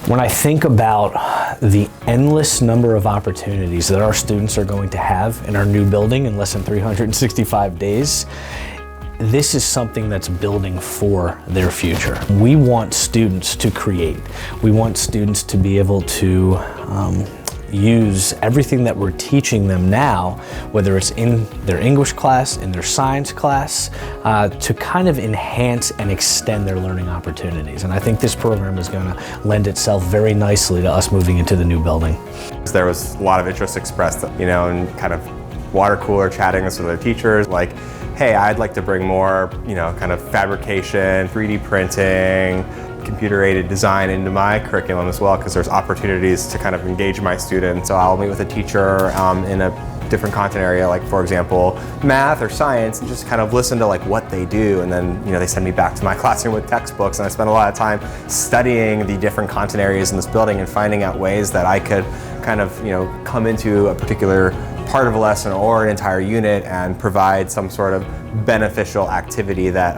When I think about the endless number of opportunities that our students are going to have in our new building in less than 365 days, this is something that's building for their future. We want students to create. We want students to be able to use everything that we're teaching them now, whether it's in their English class, in their science class, to kind of enhance and extend their learning opportunities. And I think this program is going to lend itself very nicely to us moving into the new building. There was a lot of interest expressed, and kind of water cooler chatting with other teachers, like, hey, I'd like to bring more, kind of fabrication, 3D printing, computer-aided design into my curriculum as well, because there's opportunities to kind of engage my students. So I'll meet with a teacher in a different content area, like for example, math or science, and just kind of listen to like what they do. And then, they send me back to my classroom with textbooks, and I spend a lot of time studying the different content areas in this building and finding out ways that I could kind of, come into a particular part of a lesson or an entire unit and provide some sort of beneficial activity that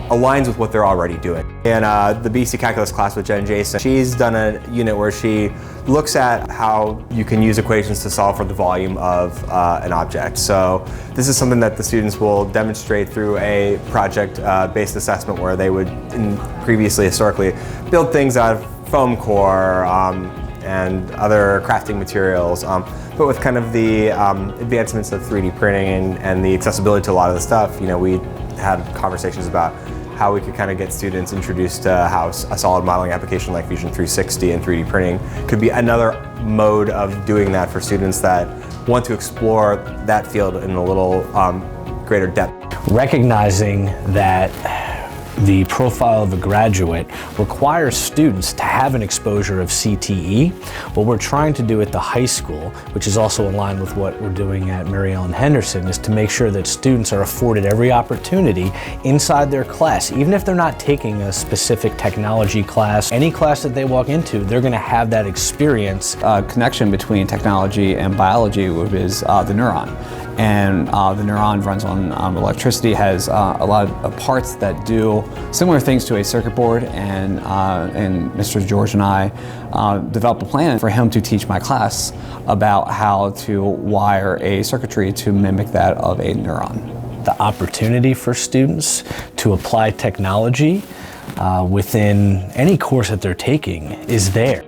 aligns with what they're already doing. In the BC Calculus class with Jen Jason, she's done a unit where she looks at how you can use equations to solve for the volume of an object. So this is something that the students will demonstrate through a project-based assessment where they would previously, historically, build things out of foam core and other crafting materials. But with kind of the advancements of 3D printing and the accessibility to a lot of the stuff, we had conversations about how we could kind of get students introduced to how a solid modeling application like Fusion 360 and 3D printing could be another mode of doing that for students that want to explore that field in a little greater depth. Recognizing that the profile of a graduate requires students to have an exposure of CTE. What we're trying to do at the high school, which is also in line with what we're doing at Mary Ellen Henderson, is to make sure that students are afforded every opportunity inside their class. Even if they're not taking a specific technology class, any class that they walk into, they're going to have that experience. Connection between technology and biology is the neuron. And the neuron runs on electricity, has a lot of parts that do similar things to a circuit board, and Mr. George and I developed a plan for him to teach my class about how to wire a circuitry to mimic that of a neuron. The opportunity for students to apply technology within any course that they're taking is there.